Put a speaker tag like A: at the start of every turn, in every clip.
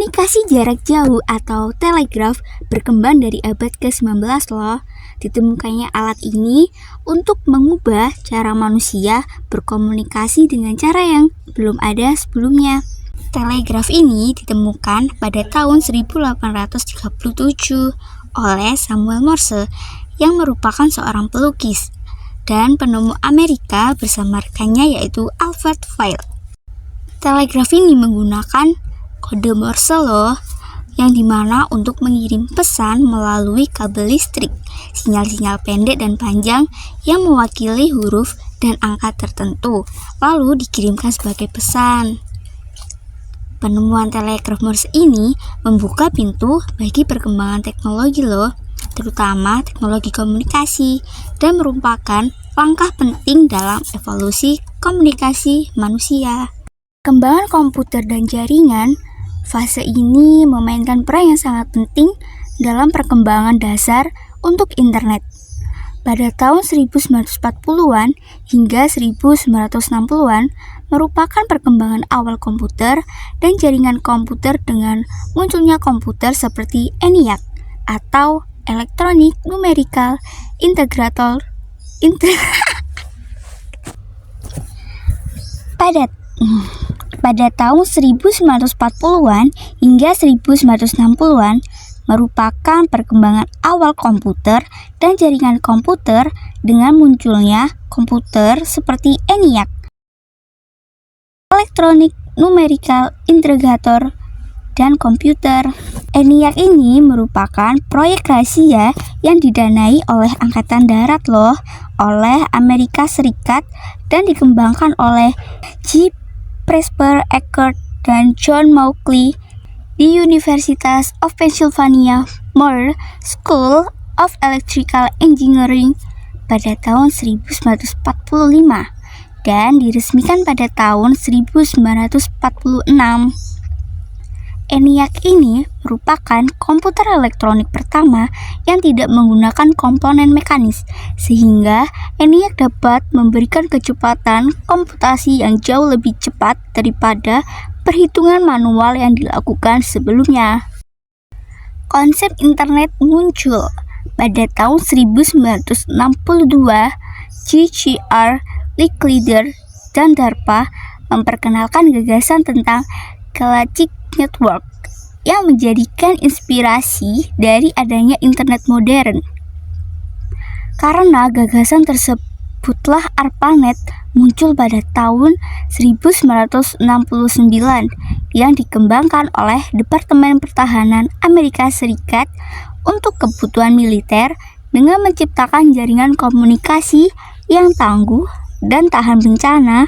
A: Komunikasi jarak jauh atau telegraf berkembang dari abad ke-19 loh. Ditemukannya alat ini untuk mengubah cara manusia berkomunikasi dengan cara yang belum ada sebelumnya. Telegraf ini ditemukan pada tahun 1837 oleh Samuel Morse yang merupakan seorang pelukis, dan penemu Amerika bersama rekannya yaitu Alfred Vail. Telegraf ini menggunakan kode Morse loh, yang dimana untuk mengirim pesan melalui kabel listrik, sinyal-sinyal pendek dan panjang yang mewakili huruf dan angka tertentu, lalu dikirimkan sebagai pesan. Penemuan telegraf Morse ini membuka pintu bagi perkembangan teknologi loh, terutama teknologi komunikasi, dan merupakan langkah penting dalam evolusi komunikasi manusia. Perkembangan komputer dan jaringan, fase ini memainkan peran yang sangat penting dalam perkembangan dasar untuk internet. Pada tahun 1940-an hingga 1960-an merupakan perkembangan awal komputer dan jaringan komputer dengan munculnya komputer seperti ENIAC atau Electronic Numerical Integrator Pada tahun 1940-an hingga 1960-an merupakan perkembangan awal komputer dan jaringan komputer dengan munculnya komputer seperti ENIAC, Electronic Numerical Integrator, dan komputer. ENIAC ini merupakan proyek rahasia yang didanai oleh Angkatan Darat loh, oleh Amerika Serikat, dan dikembangkan oleh J. Presper Eckert dan John Mauchly di University of Pennsylvania Moore School of Electrical Engineering pada tahun 1945 dan diresmikan pada tahun 1946. ENIAC ini merupakan komputer elektronik pertama yang tidak menggunakan komponen mekanis, sehingga ENIAC dapat memberikan kecepatan komputasi yang jauh lebih cepat daripada perhitungan manual yang dilakukan sebelumnya. Konsep internet muncul pada tahun 1962. G.G.R. Licklider dan DARPA memperkenalkan gagasan tentang Galactic Network yang menjadikan inspirasi dari adanya internet modern. Karena gagasan tersebutlah ARPANET muncul pada tahun 1969 yang dikembangkan oleh Departemen Pertahanan Amerika Serikat untuk kebutuhan militer dengan menciptakan jaringan komunikasi yang tangguh dan tahan bencana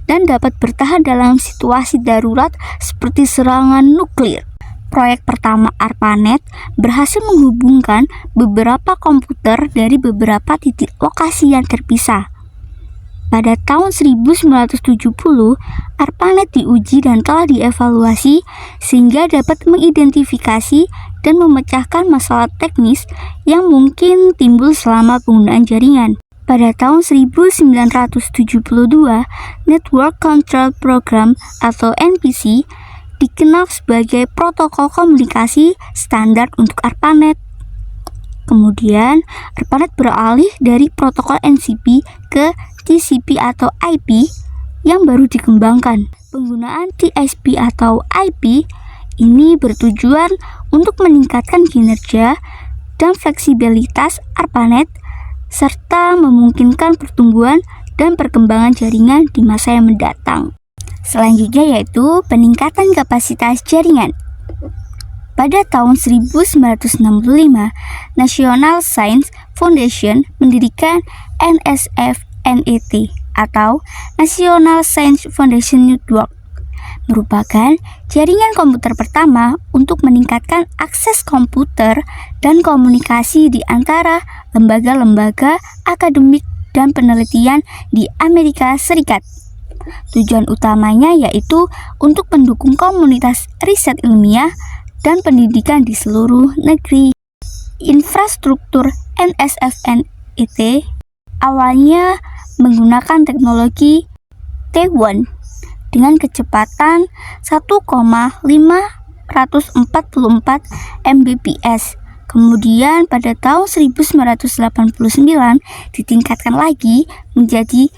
A: dan dapat bertahan dalam situasi darurat seperti serangan nuklir. Proyek pertama ARPANET berhasil menghubungkan beberapa komputer dari beberapa titik lokasi yang terpisah. Pada tahun 1970, ARPANET diuji dan telah dievaluasi sehingga dapat mengidentifikasi dan memecahkan masalah teknis yang mungkin timbul selama penggunaan jaringan. Pada tahun 1972, Network Control Program atau NPC dikenal sebagai protokol komunikasi standar untuk ARPANET. Kemudian, ARPANET beralih dari protokol NCP ke TCP atau IP yang baru dikembangkan. Penggunaan TCP atau IP ini bertujuan untuk meningkatkan kinerja dan fleksibilitas ARPANET serta memungkinkan pertumbuhan dan perkembangan jaringan di masa yang mendatang. Selanjutnya yaitu peningkatan kapasitas jaringan. Pada tahun 1965, National Science Foundation mendirikan NSF-NET atau National Science Foundation Network, merupakan jaringan komputer pertama untuk meningkatkan akses komputer dan komunikasi di antara lembaga-lembaga akademik dan penelitian di Amerika Serikat. Tujuan utamanya yaitu untuk mendukung komunitas riset ilmiah dan pendidikan di seluruh negeri. Infrastruktur NSF-NET awalnya menggunakan teknologi T1 dengan kecepatan 1,5 Mbps. Kemudian pada tahun 1989 ditingkatkan lagi menjadi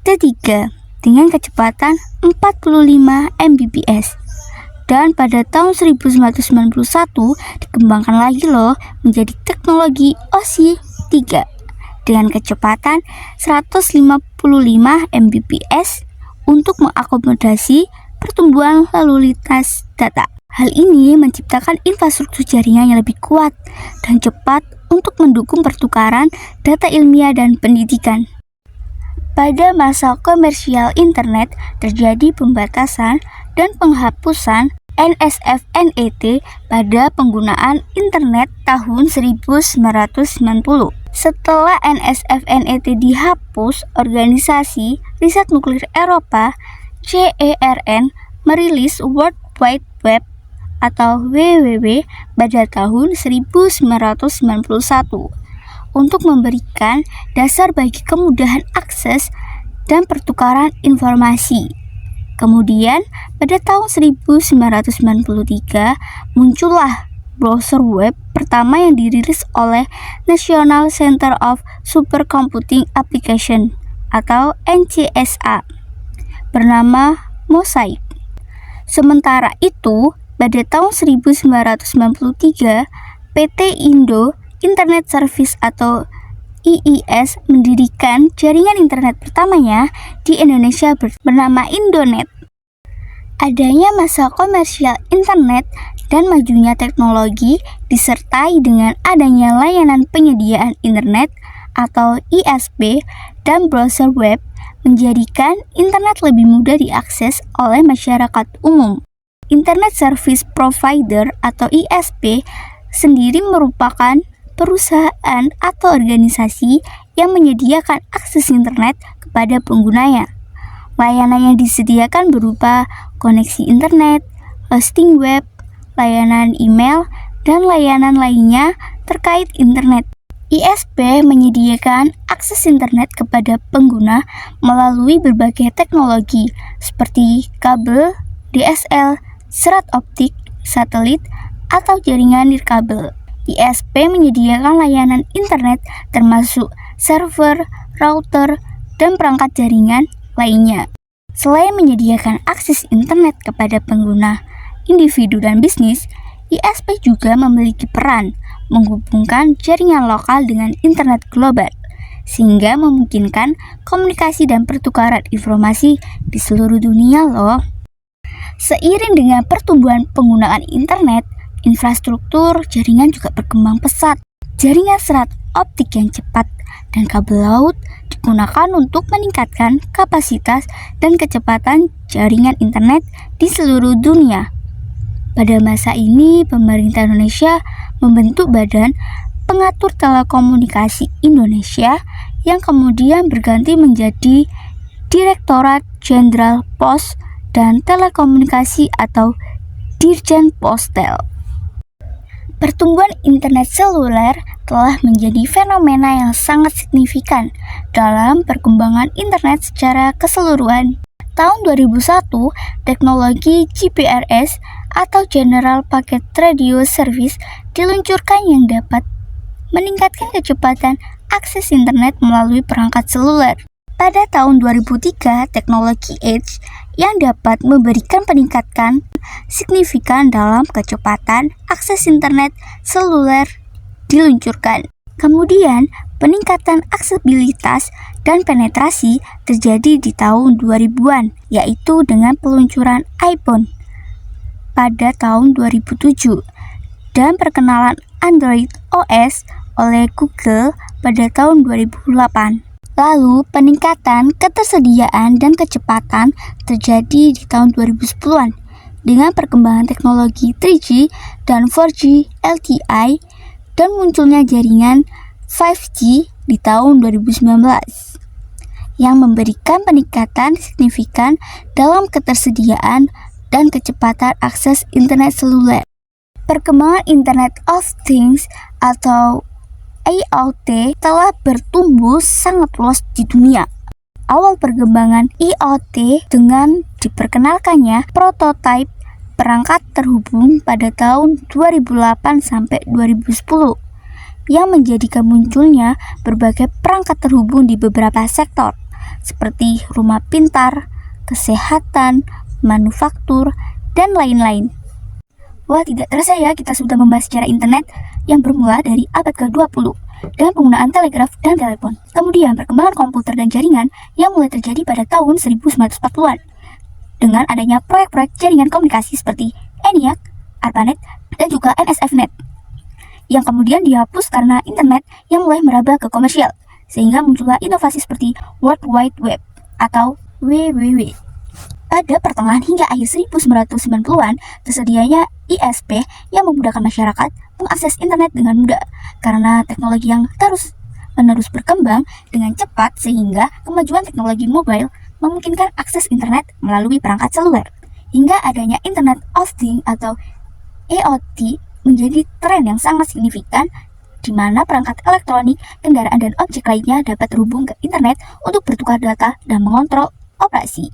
A: T3 dengan kecepatan 45 Mbps. Dan pada tahun 1991 dikembangkan lagi menjadi teknologi OSI 3 dengan kecepatan 155 Mbps untuk mengakomodasi pertumbuhan lalu lintas data. Hal ini menciptakan infrastruktur jaringan yang lebih kuat dan cepat untuk mendukung pertukaran data ilmiah dan pendidikan. Pada masa komersial internet terjadi pembatasan dan penghapusan NSFNET pada penggunaan internet tahun 1990. Setelah NSFNET dihapus, Organisasi Riset Nuklir Eropa (CERN) merilis World Wide Web atau WWW pada tahun 1991 untuk memberikan dasar bagi kemudahan akses dan pertukaran informasi. Kemudian, pada tahun 1993 muncullah browser web pertama yang dirilis oleh National Center of Supercomputing Application atau NCSA bernama Mosaic. Sementara itu, pada tahun 1993, PT Indo Internet Service atau IIS mendirikan jaringan internet pertamanya di Indonesia bernama Indonet. Adanya masa komersial internet dan majunya teknologi disertai dengan adanya layanan penyediaan internet atau ISP dan browser web menjadikan internet lebih mudah diakses oleh masyarakat umum. Internet Service Provider atau ISP sendiri merupakan perusahaan atau organisasi yang menyediakan akses internet kepada penggunanya. Layanan yang disediakan berupa koneksi internet, hosting web, layanan email, dan layanan lainnya terkait internet. ISP menyediakan akses internet kepada pengguna melalui berbagai teknologi seperti kabel, DSL, serat optik, satelit, atau jaringan nirkabel. ISP menyediakan layanan internet termasuk server, router, dan perangkat jaringan lainnya. Selain menyediakan akses internet kepada pengguna, individu, dan bisnis, ISP juga memiliki peran menghubungkan jaringan lokal dengan internet global, sehingga memungkinkan komunikasi dan pertukaran informasi di seluruh dunia Seiring dengan pertumbuhan penggunaan internet, infrastruktur jaringan juga berkembang pesat. Jaringan serat optik yang cepat dan kabel laut digunakan untuk meningkatkan kapasitas dan kecepatan jaringan internet di seluruh dunia. Pada masa ini, pemerintah Indonesia membentuk Badan Pengatur Telekomunikasi Indonesia yang kemudian berganti menjadi Direktorat Jenderal Pos dan Telekomunikasi atau Dirjen Postel. Pertumbuhan internet seluler telah menjadi fenomena yang sangat signifikan dalam perkembangan internet secara keseluruhan. Tahun 2001, teknologi GPRS atau General Packet Radio Service diluncurkan yang dapat meningkatkan kecepatan akses internet melalui perangkat seluler. Pada tahun 2003, teknologi Edge yang dapat memberikan peningkatan signifikan dalam kecepatan akses internet seluler diluncurkan. Kemudian, peningkatan aksesibilitas dan penetrasi terjadi di tahun 2000-an, yaitu dengan peluncuran iPhone pada tahun 2007 dan perkenalan Android OS oleh Google pada tahun 2008. Lalu, peningkatan ketersediaan dan kecepatan terjadi di tahun 2010-an dengan perkembangan teknologi 3G dan 4G LTE dan munculnya jaringan 5G di tahun 2019 yang memberikan peningkatan signifikan dalam ketersediaan dan kecepatan akses internet seluler. Perkembangan Internet of Things atau IoT telah bertumbuh sangat luas di dunia. Awal perkembangan IoT dengan diperkenalkannya prototipe perangkat terhubung pada tahun 2008 sampai 2010 yang menjadikan munculnya berbagai perangkat terhubung di beberapa sektor seperti rumah pintar, kesehatan, manufaktur, dan lain-lain. Wah, tidak terasa ya kita sudah membahas sejarah internet yang bermula dari abad ke-20 dan penggunaan telegraf dan telepon. Kemudian perkembangan komputer dan jaringan yang mulai terjadi pada tahun 1940-an dengan adanya proyek-proyek jaringan komunikasi seperti ENIAC, ARPANET, dan juga NSFNet yang kemudian dihapus karena internet yang mulai merambah ke komersial, sehingga muncullah inovasi seperti World Wide Web atau WWW. Pada pertengahan hingga akhir 1990-an, tersedianya ISP yang memudahkan masyarakat mengakses internet dengan mudah karena teknologi yang terus-menerus berkembang dengan cepat sehingga kemajuan teknologi mobile memungkinkan akses internet melalui perangkat seluler. Hingga adanya Internet of Things atau IoT menjadi tren yang sangat signifikan di mana perangkat elektronik, kendaraan, dan objek lainnya dapat terhubung ke internet untuk bertukar data dan mengontrol operasi.